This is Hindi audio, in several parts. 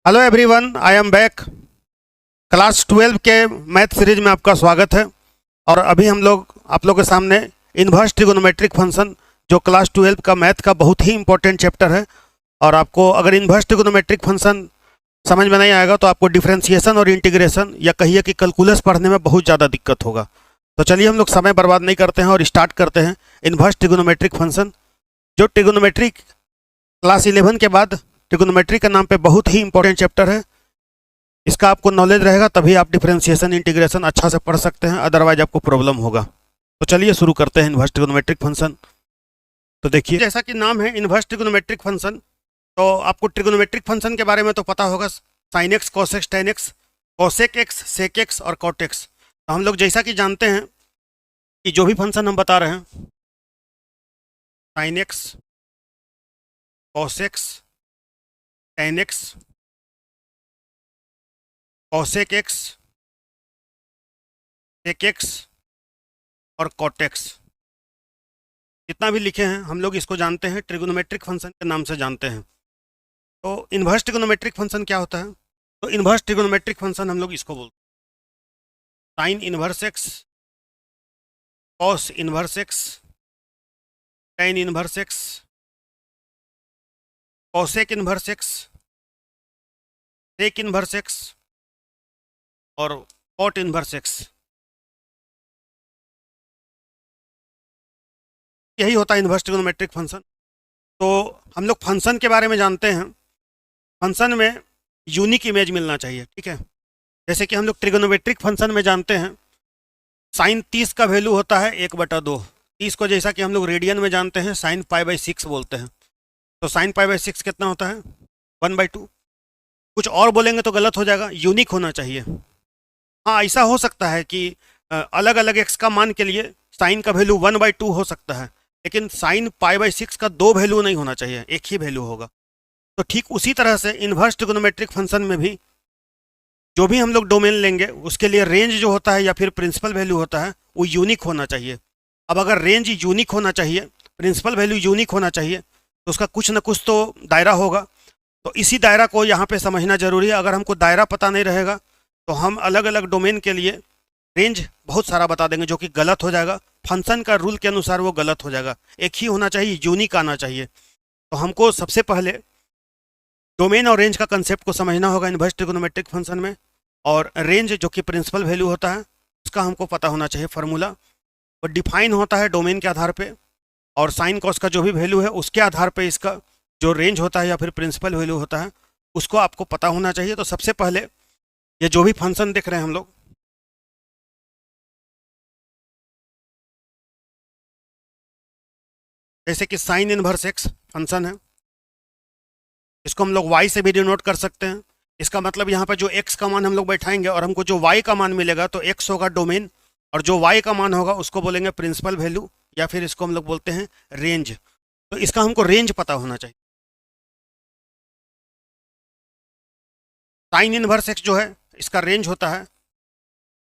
Hello everyone, I am back. Class 12 के मैथ सीरीज में आपका स्वागत है। और अभी हम लोग आप लोग के सामने इन्वर्स ट्रिगोनोमेट्रिक फंक्शन, जो क्लास 12 का मैथ का बहुत ही इंपॉर्टेंट चैप्टर है। और आपको अगर इन्वर्स ट्रिगोनोमेट्रिक फंक्शन समझ में नहीं आएगा तो आपको डिफरेंशिएशन और इंटीग्रेशन या कहिए कि कैलकुलस पढ़ने में बहुत ज़्यादा दिक्कत होगा। तो चलिए हम लोग समय बर्बाद नहीं करते हैं और स्टार्ट करते हैं इन्वर्स ट्रिगोनोमेट्रिक फंक्शन, जो ट्रिगोनोमेट्रिक क्लास 11 के बाद ट्रिगोनोमेट्री के नाम पे बहुत ही इंपॉर्टेंट चैप्टर है। इसका आपको नॉलेज रहेगा तभी आप डिफरेंशिएशन इंटीग्रेशन अच्छा से पढ़ सकते हैं, अदरवाइज आपको प्रॉब्लम होगा। तो चलिए शुरू करते हैं इन्वर्स ट्रिगोनोमेट्रिक फंक्शन। तो देखिए, जैसा कि नाम है इन्वर्स ट्रिगोनोमेट्रिक फंक्शन, तो आपको ट्रिगोनोमेट्रिक फंक्शन के बारे में तो पता होगा। Sine x, cos x, tan x, cosec x, sec x और कॉट एक्स। तो हम लोग जैसा कि जानते हैं कि जो भी फंक्शन हम बता रहे हैं, sine x, cos x, tan x, cosec x, sec x और कॉट एक्स, जितना भी लिखे हैं हम लोग इसको जानते हैं ट्रिगोनोमेट्रिक फंक्शन के नाम से जानते हैं। तो इन्वर्स ट्रिगोनोमेट्रिक फंक्शन क्या होता है? तो इन्वर्स ट्रिगोनोमेट्रिक फंक्शन हम लोग इसको बोलते हैं sine inverse x, cos inverse x, tan inverse x, cosec inverse x, sec inverse x और कॉट इन्वर्स एक्स। यही होता है इन्वर्स ट्रिगोनोमेट्रिक फंक्शन। तो हम लोग फंक्शन के बारे में जानते हैं, फंक्शन में यूनिक इमेज मिलना चाहिए, ठीक है। जैसे कि हम लोग ट्रिगोनोमेट्रिक फंक्शन में जानते हैं साइन 30 का वैल्यू होता है 1/2। 30 को जैसा कि हम लोग रेडियन में जानते हैं साइन π/6 बोलते हैं। तो साइन π/6 कितना होता है? 1/2। कुछ और बोलेंगे तो गलत हो जाएगा, यूनिक होना चाहिए। हाँ, ऐसा हो सकता है कि अलग अलग एक्स का मान के लिए साइन का वैल्यू 1/2 हो सकता है, लेकिन साइन π/6 का 2 वैल्यू नहीं होना चाहिए, एक ही वैल्यू होगा। तो ठीक उसी तरह से इन्वर्स ट्रिगोनोमेट्रिक फंक्शन में भी जो भी हम लोग डोमेन लेंगे उसके लिए रेंज जो होता है या फिर प्रिंसिपल वैल्यू होता है वो यूनिक होना चाहिए। अब अगर रेंज यूनिक होना चाहिए, प्रिंसिपल वैल्यू यूनिक होना चाहिए, तो उसका कुछ ना कुछ तो दायरा होगा। तो इसी दायरा को यहाँ पे समझना जरूरी है। अगर हमको दायरा पता नहीं रहेगा तो हम अलग अलग डोमेन के लिए रेंज बहुत सारा बता देंगे, जो कि गलत हो जाएगा। फंक्शन का रूल के अनुसार वो गलत हो जाएगा। एक ही होना चाहिए, यूनिक आना चाहिए। तो हमको सबसे पहले डोमेन और रेंज का कंसेप्ट को समझना होगा इन्वर्स ट्रिगोनोमेट्रिक फंक्शन में। और रेंज जो कि प्रिंसिपल वैल्यू होता है उसका हमको पता होना चाहिए फार्मूला। वो डिफाइन होता है डोमेन के आधार पे, और साइन कॉस का जो भी वैल्यू है उसके आधार पे इसका जो रेंज होता है या फिर प्रिंसिपल वैल्यू होता है उसको आपको पता होना चाहिए। तो सबसे पहले ये जो भी फंक्शन देख रहे हैं हम लोग, जैसे कि साइन इनवर्स एक्स फंक्शन है, इसको हम लोग y से भी डिनोट कर सकते हैं। इसका मतलब यहाँ पर जो x का मान हम लोग बैठाएंगे और हमको जो y का मान मिलेगा, तो x होगा डोमेन और जो y का मान होगा उसको बोलेंगे प्रिंसिपल वैल्यू, या फिर इसको हम लोग बोलते हैं रेंज। तो इसका हमको रेंज पता होना चाहिए। साइन इनवर्स एक्स जो है इसका रेंज होता है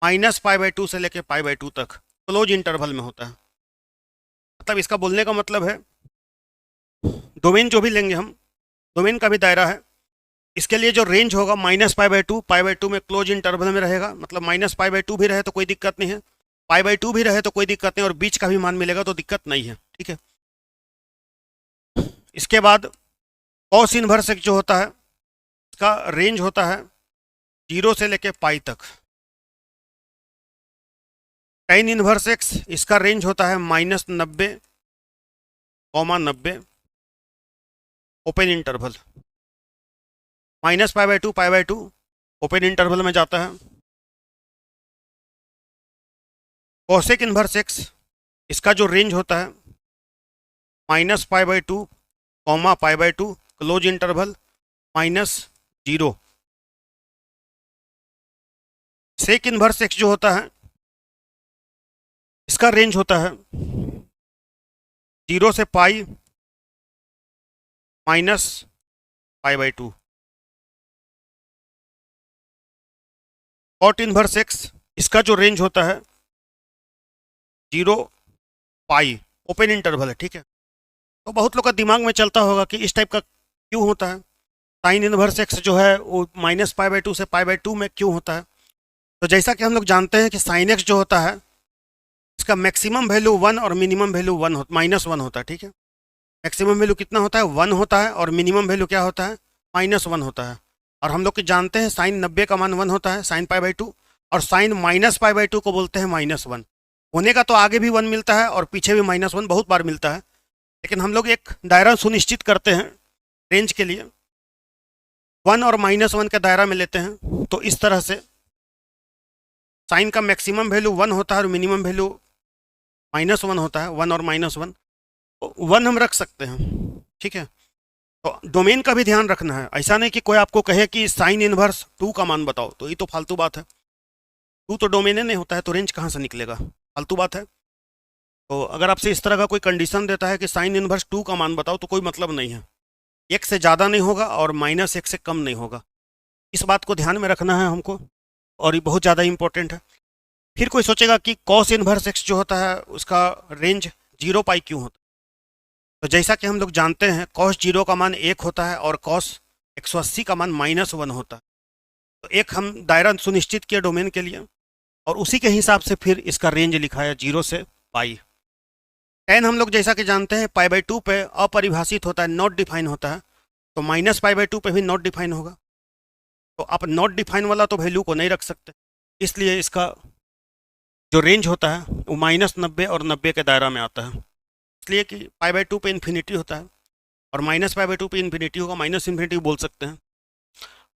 -π/2 से लेके π/2 तक, क्लोज इंटरवल में होता है। मतलब इसका बोलने का मतलब है डोमेन जो भी लेंगे हम, डोमेन का भी दायरा है, इसके लिए जो रेंज होगा -π/2, π/2 में क्लोज इंटरवल में रहेगा। मतलब -π/2 भी रहे तो कोई दिक्कत नहीं है, π/2 भी रहे तो कोई दिक्कत नहीं, और बीच का भी मान मिलेगा तो दिक्कत नहीं है, ठीक है। इसके बाद कॉस इनवर्स एक्स जो होता है इसका रेंज होता है 0 से लेके पाई तक। टेन इनवर्स एक्स इसका रेंज होता है -90, 90 ओपन इंटरवल। -π/2 ओपन इंटरवल में जाता है। कॉसेक इनवर्स एक्स इसका जो रेंज होता है -π/2, π/2 close interval -0। Sec inverse x जो होता है इसका रेंज होता है 0 से पाई -π/2। कॉट इनवर्स एक्स इसका जो रेंज होता है 0 पाई ओपन इंटरवल है, ठीक है। तो बहुत लोग का दिमाग में चलता होगा कि इस टाइप का क्यों होता है। साइन इनवर्स एक्स जो है वो -π/2 से π/2 में क्यों होता है? तो जैसा कि हम लोग जानते हैं कि साइन एक्स जो होता है इसका मैक्सिमम वैल्यू 1 और मिनिमम वैल्यू -1 होता है, ठीक है। मैक्सिमम वैल्यू कितना होता है? 1 होता है, और मिनिमम वैल्यू क्या होता है? -1 होता है। और हम लोग जानते हैं साइन 90 का मान 1 होता है, साइन π/2, और साइन -π/2 को बोलते हैं -1। होने का तो आगे भी 1 मिलता है और पीछे भी -1 बहुत बार मिलता है, लेकिन हम लोग एक दायरा सुनिश्चित करते हैं रेंज के लिए, 1 और -1 के दायरा में लेते हैं। तो इस तरह से साइन का मैक्सिमम वैल्यू 1 होता है और मिनिमम वैल्यू -1 होता है, 1 और -1, तो 1 हम रख सकते हैं, ठीक है। तो डोमेन का भी ध्यान रखना है, ऐसा नहीं कि कोई आपको कहे कि साइन इनवर्स 2 का मान बताओ, तो ये तो फालतू बात है। 2 तो डोमेन नहीं होता है, तो रेंज कहाँ से निकलेगा? फालतू बात है। तो अगर आपसे इस तरह का कोई कंडीशन देता है कि साइन इनवर्स 2 का मान बताओ, तो कोई मतलब नहीं है। 1 से ज़्यादा नहीं होगा और -1 से कम नहीं होगा। इस बात को ध्यान में रखना है हमको, और ये बहुत ज़्यादा इंपॉर्टेंट है। फिर कोई सोचेगा कि कॉस इनवर्स एक्स जो होता है उसका रेंज 0π क्यों होता है? तो जैसा कि हम लोग जानते हैं कॉस 0 का मान 1 होता है और कॉस 180 का मान -1 होता है। तो एक हम दायरा सुनिश्चित किया डोमेन के लिए, और उसी के हिसाब से फिर इसका रेंज लिखा है 0 से π। tan हम लोग जैसा कि जानते हैं π/2 पे अपरिभाषित होता है, नॉट डिफाइन होता है, तो -π/2 पे भी नॉट डिफाइन होगा। तो आप नॉट डिफाइन वाला तो वैल्यू को नहीं रख सकते, इसलिए इसका जो रेंज होता है वो -90 और 90 के दायरा में आता है, इसलिए कि π/2 पे इन्फिनिटी होता है और -π/2 पे इन्फिनिटी होगा, -∞ बोल सकते हैं।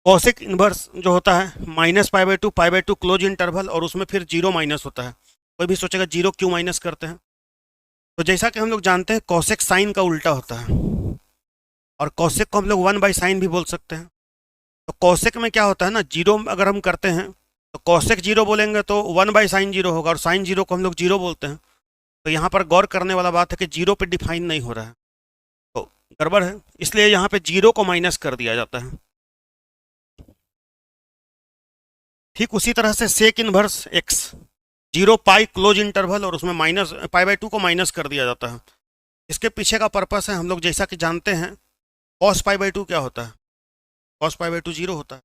कॉसेक इन्वर्स जो होता है -π/2 π/2 क्लोज इंटरवल, और उसमें फिर 0 माइनस होता है। कोई भी सोचेगा 0 क्यों माइनस करते हैं? तो जैसा कि हम लोग जानते हैं कॉसेक साइन का उल्टा होता है, और कॉसेक को हम लोग 1/sin भी बोल सकते हैं। तो कॉसेक में क्या होता है ना, 0 अगर हम करते हैं तो कॉसेक 0 बोलेंगे तो 1/sin 0 होगा, और साइन 0 को हम लोग 0 बोलते हैं। तो यहाँ पर गौर करने वाला बात है कि 0 पे डिफाइन नहीं हो रहा है, तो गड़बड़ है, इसलिए यहाँ पे 0 को माइनस कर दिया जाता है। ठीक उसी तरह से sec inverse x 0π close interval, और उसमें π/2 को माइनस कर दिया जाता है। इसके पीछे का पर्पस है, हम लोग जैसा कि जानते हैं cos π/2 क्या होता है? cos π/2 0 होता है।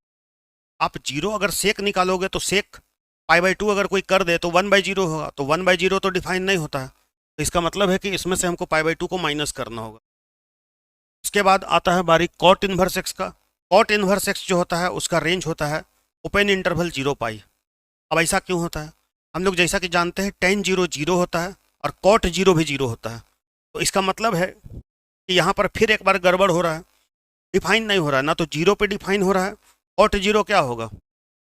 आप 0 अगर सेक निकालोगे तो सेक π/2 अगर कोई कर दे तो 1/0 होगा, तो 1/0 तो डिफाइन नहीं होता है, तो इसका मतलब है कि इसमें से हमको π/2 को माइनस करना होगा। उसके बाद आता है बारी कॉट इनवर्स एक्स का। कॉट इनवर्स एक्स जो होता है उसका रेंज होता है ओपन इंटरवल 0π। अब ऐसा क्यों होता है? हम लोग जैसा कि जानते हैं tan 0 0 होता है और cot 0 भी 0 होता है, तो इसका मतलब है कि यहाँ पर फिर एक बार गड़बड़ हो रहा है, डिफाइन नहीं हो रहा है, ना तो 0 पे डिफाइन हो रहा है। cot 0 क्या होगा?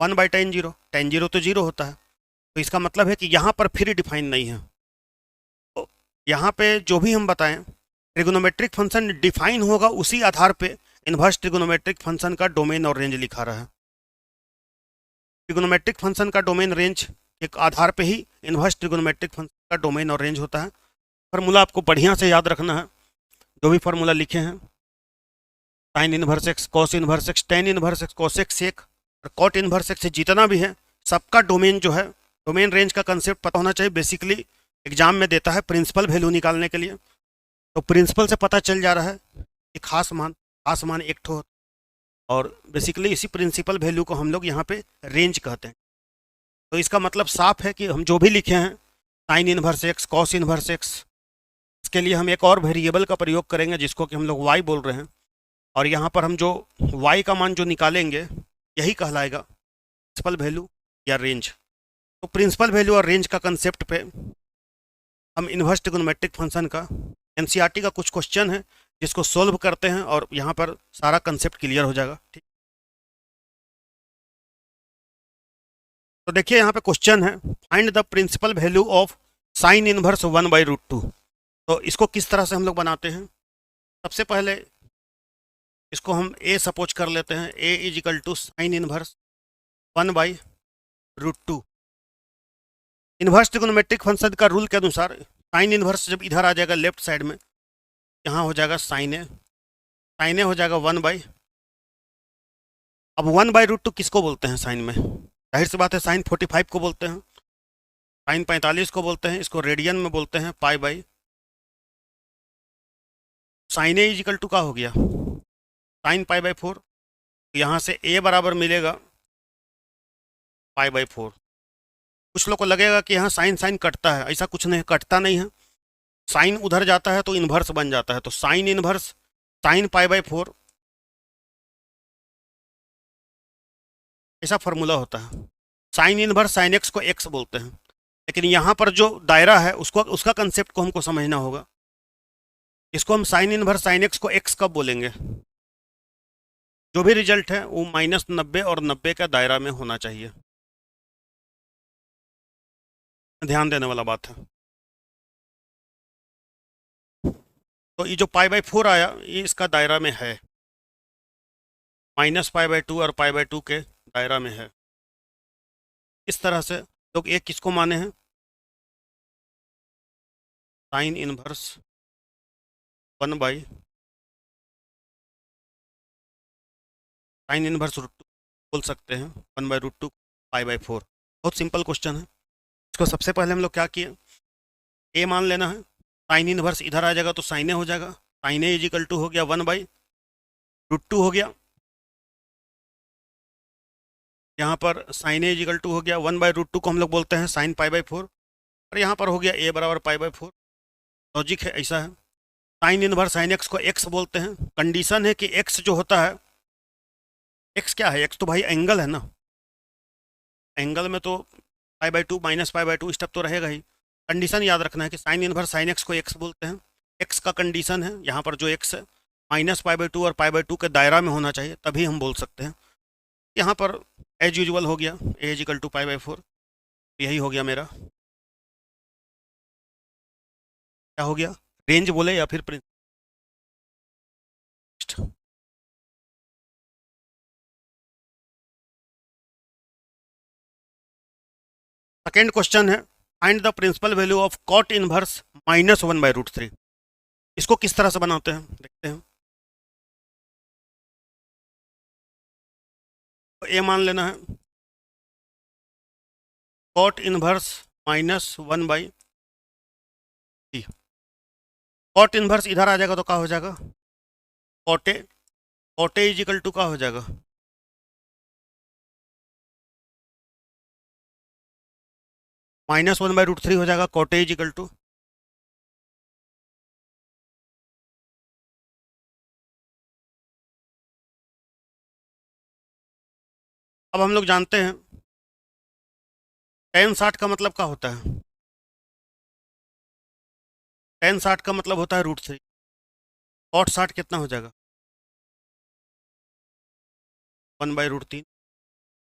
1/tan 0, tan 0 तो 0 होता है, तो इसका मतलब है कि यहाँ पर फिर डिफाइन नहीं है। तो यहाँ पे जो भी हम बताएं ट्रिग्नोमेट्रिक फंक्शन डिफाइन होगा, उसी आधार पे इन्वर्स ट्रिग्नोमेट्रिक फंक्शन का डोमेन और रेंज लिखा रहा है। ट्रिग्नोमेट्रिक फंक्शन का डोमेन रेंज एक आधार पे ही इन्वर्स ट्रिग्नोमेट्रिक फंक्शन का डोमेन और रेंज होता है। फार्मूला आपको बढ़िया से याद रखना है, जो भी फार्मूला लिखे हैं, sine inverse x, cos inverse x, tan inverse x, cosec sec और कॉट इनवर्स एक्स, जितना भी है सबका डोमेन जो है, डोमेन रेंज का कंसेप्ट पता होना चाहिए। बेसिकली एग्जाम में देता है प्रिंसिपल वैल्यू निकालने के लिए, तो प्रिंसिपल से पता चल जा रहा है कि खास मान एक ठो, और बेसिकली इसी प्रिंसिपल वैल्यू को हम लोग यहाँ पे रेंज कहते हैं। तो इसका मतलब साफ है कि हम जो भी लिखे हैं sine inverse x, cos inverse x, इसके लिए हम एक और वेरिएबल का प्रयोग करेंगे जिसको कि हम लोग y बोल रहे हैं, और यहाँ पर हम जो y का मान जो निकालेंगे यही कहलाएगा प्रिंसिपल वैल्यू या रेंज। तो प्रिंसिपल वैल्यू और रेंज का कंसेप्ट पे हम इन्वर्स ट्रिग्नोमेट्रिक फंक्शन का एनसीईआरटी का कुछ क्वेश्चन है जिसको सोल्व करते हैं, और यहाँ पर सारा कंसेप्ट क्लियर हो जाएगा। ठीक, तो देखिए यहाँ पे क्वेश्चन है, find the principal value of sine inverse 1/√2। तो इसको किस तरह से हम लोग बनाते हैं? सबसे पहले इसको हम a सपोज कर लेते हैं, a is equal to sine inverse 1/√2। Inverse trigonometric function का रूल के अनुसार साइन इनवर्स जब इधर आ जाएगा लेफ्ट साइड में, यहाँ हो जाएगा साइन ए हो जाएगा 1/। अब 1/√2 किसको बोलते हैं साइन में? जाहिर सी बात है साइन 45 को बोलते हैं, साइन 45 को बोलते हैं, इसको रेडियन में बोलते हैं π/। Sine A is equal to का हो गया साइन π/4, तो यहाँ से a बराबर मिलेगा π/4। कुछ लोग को लगेगा कि यहाँ साइन साइन कटता है, ऐसा कुछ नहीं, कटता नहीं है। साइन उधर जाता है तो इन्वर्स बन जाता है, तो साइन इन्वर्स साइन π/4 ऐसा फॉर्मूला होता है। साइन इन्वर्स साइन एक्स को एक्स बोलते हैं, लेकिन यहाँ पर जो दायरा है उसको, उसका कंसेप्ट को हमको समझना होगा। इसको हम साइन इन्वर्स साइन एक्स को एक्स कब बोलेंगे? जो भी रिजल्ट है वो -90 और 90 का दायरा में होना चाहिए। ध्यान देने वाला बात है। तो ये जो π/4 आया ये इसका दायरा में है, -π/2 और π/2 के दायरा में है। इस तरह से लोग एक किसको माने हैं? साइन इनवर्स 1 साइन इनवर्स √2 बोल सकते हैं, 1/√2 π/4। बहुत सिंपल क्वेश्चन है। इसको सबसे पहले हम लोग क्या किए, ए मान लेना है। साइन इनवर्स इधर आ जाएगा तो साइन ए हो जाएगा, साइन ए इजिकल टू हो गया 1/√2 हो गया। यहाँ पर साइन ए इजिकल टू हो गया 1/√2 को हम लोग बोलते हैं साइन π/4, और यहाँ पर हो गया ए बराबर π/4। लॉजिक है, ऐसा है। साइन इनवर्स साइन एक्स को एक्स बोलते हैं। कंडीशन है कि एक्स जो होता है, एक्स क्या है? एक्स तो भाई एंगल है ना। एंगल में तो π/2 -π/2 स्टेप तो रहेगा ही। कंडीशन याद रखना है कि साइन इनवर्स साइन एक्स को एक्स बोलते हैं। एक्स का कंडीशन है यहाँ पर जो एक्स है -π/2 और π/2 के दायरा में होना चाहिए, तभी हम बोल सकते हैं। यहाँ पर एज यूजुअल हो गया ए इजिकल टू π/4। यही हो गया मेरा, क्या हो गया, रेंज बोले या फिर प्रिंस। सेकेंड क्वेश्चन है, find the principal value of cot inverse -1/√3। इसको किस तरह से बनाते हैं देखते हैं। तो ए मान लेना है कॉट इनवर्स -1/3। कॉट इनवर्स इधर आ जाएगा तो क्या हो जाएगा, कॉटे कॉटे इजिकल टू क्या हो जाएगा, -1/√3 हो जाएगा कॉटे इजिकल टू। अब हम लोग जानते हैं tan 60 का मतलब क्या होता है? tan 60 का मतलब होता है √3। cot 60 कितना हो जाएगा, 1/√3।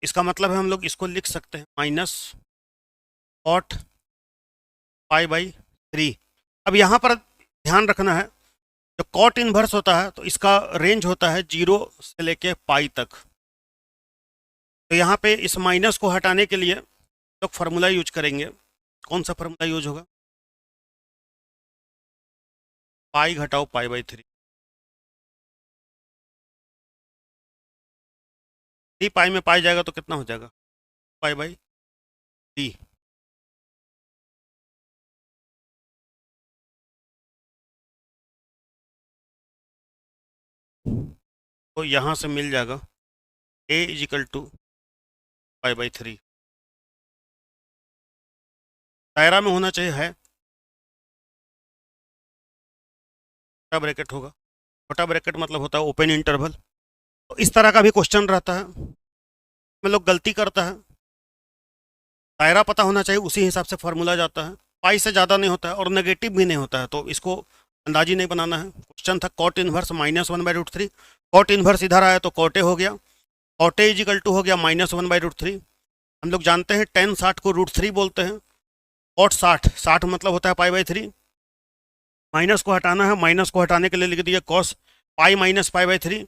इसका मतलब है हम लोग इसको लिख सकते हैं -cot π/3। अब यहाँ पर ध्यान रखना है, जो कॉट इनवर्स होता है तो इसका रेंज होता है 0 से लेके पाई तक। तो यहाँ पे इस माइनस को हटाने के लिए लोग फार्मूला यूज करेंगे। कौन सा फार्मूला यूज होगा? पाई घटाओ π/3। 3 पाई में पाई जाएगा तो कितना हो जाएगा, π/3। तो यहाँ से मिल जाएगा a इजिकल टू π/3। दायरा में होना चाहिए, है छोटा ब्रैकेट होगा। छोटा ब्रैकेट मतलब होता है ओपन इंटरवल। तो इस तरह का भी क्वेश्चन रहता है, में लोग गलती करता है। दायरा पता होना चाहिए, उसी हिसाब से फार्मूला जाता है। पाई से ज़्यादा नहीं होता है और नेगेटिव भी नहीं होता है, तो इसको अंदाजी नहीं बनाना है। क्वेश्चन था कॉट इनवर्स -1/√3। कॉट इनवर्स इधर आया तो कॉटे हो गया, कॉटे इजिकल टू हो गया -1/√3। हम लोग जानते हैं tan 60 को √3 बोलते हैं। कॉट 60 मतलब होता है π/3। माइनस को हटाना है, माइनस को हटाने के लिए लिख दिया cos पाई -π/3।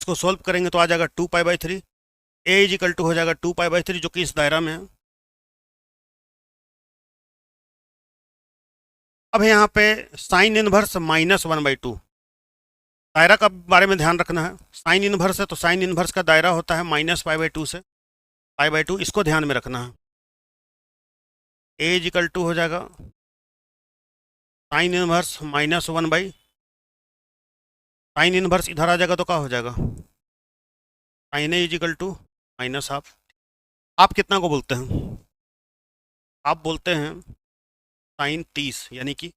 इसको सॉल्व करेंगे तो आ जाएगा 2π/3। ए इजिकल टू हो जाएगा 2π/3, जो कि इस दायरा में है। अब यहाँ पे साइन इनवर्स -1/2। दायरा का बारे में ध्यान रखना है। साइन इनवर्स है तो साइन इनवर्स का दायरा होता है -π/2 से π/2, इसको ध्यान में रखना है। ए इजिकल टू हो जाएगा साइन इनवर्स -1/, साइन इनवर्स इधर आ जाएगा तो क्या हो जाएगा, sine a is equal to minus half. आप कितना को बोलते हैं? आप बोलते हैं साइन 30 यानी कि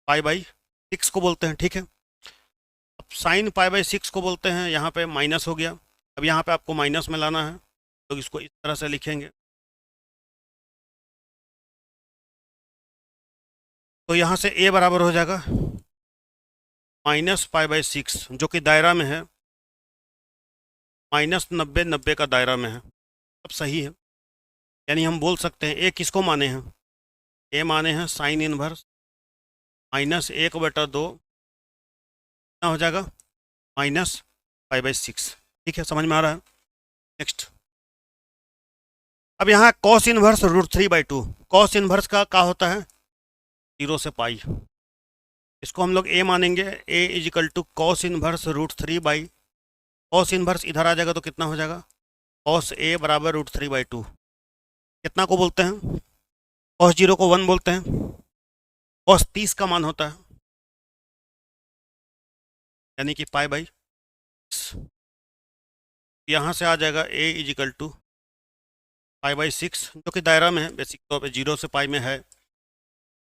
पाई/6 को बोलते हैं, ठीक है। अब साइन पाई/6 को बोलते हैं, यहाँ पे माइनस हो गया। अब यहाँ पे आपको माइनस में लाना है, तो इसको इस तरह से लिखेंगे। तो यहाँ से ए बराबर हो जाएगा -पाई/6, जो कि दायरा में है -90 का दायरा में है। अब सही है, यानी हम बोल सकते हैं ए किसको माने हैं? ए माने हैं साइन इनवर्स -1/2 कितना हो जाएगा? -पाई/6। ठीक है, समझ में आ रहा है? नेक्स्ट, अब यहाँ कॉस इनवर्स √3/2। कॉस इनवर्स का क्या होता है? 0 से पाई। इसको हम लोग ए मानेंगे। A is equal to cos inverse √3/, cos inverse इधर आ जाएगा तो कितना हो जाएगा? कॉस ए बराबर √3/2। कितना को बोलते हैं? कॉस 0 को 1 बोलते हैं। कॉस 30 का मान होता है, यानी कि पाई/6। यहाँ से आ जाएगा ए इजिकल टू पाई/6, जो कि दायरा में है, बेसिक तौर पे 0 से पाई में है।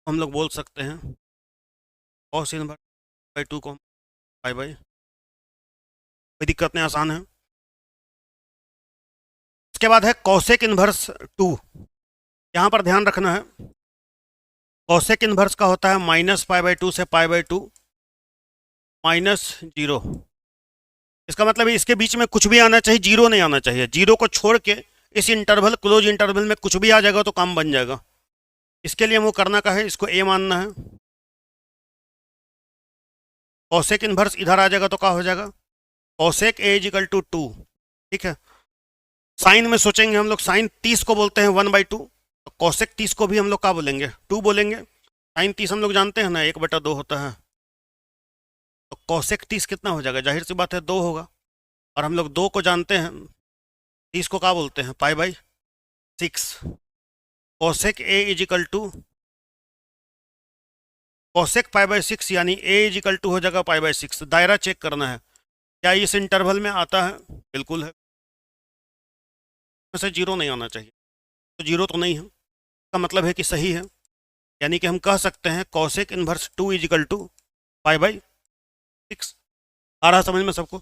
हम लोग बोल सकते हैं कॉस इनवर्स /2 को पाई/, कोई दिक्कत नहीं, आसान है। इसके बाद है कॉसेक इनवर्स 2। यहाँ पर ध्यान रखना है, कॉसेक इनवर्स का होता है -पाई/2 से पाई/2 -0। इसका मतलब है इसके बीच में कुछ भी आना चाहिए, 0 नहीं आना चाहिए। 0 को छोड़ के इस इंटरवल, क्लोज इंटरवल में कुछ भी आ जाएगा तो काम बन जाएगा। इसके लिए हमको करना का है, इसको ए मानना है। कॉसेक इनवर्स इधर आ जाएगा तो क्या हो जाएगा? Cosec A is equal to 2। ठीक है, साइन में सोचेंगे हम लोग, साइन 30 को बोलते हैं 1/2, तो कॉसेक 30 को भी हम लोग क्या बोलेंगे? 2 बोलेंगे। साइन 30 हम लोग जानते हैं ना 1/2 होता है, तो कॉसेक 30 कितना हो जाएगा? जाहिर सी बात है 2 होगा। और हम लोग 2 को जानते हैं, 30 को क्या बोलते हैं? पाई/6। Cosec A is equal to cosec पाई/6, यानी ए इजिकल टू हो जाएगा पाई/6। दायरा चेक करना है, क्या इस इंटरवल में आता है? बिल्कुल है, वैसे 0 नहीं आना चाहिए, तो 0 तो नहीं है, इसका मतलब है कि सही है। यानी कि हम कह सकते हैं कॉसेक इनवर्स 2 इजिकल टू पाई/6। आ रहा समझ में सबको?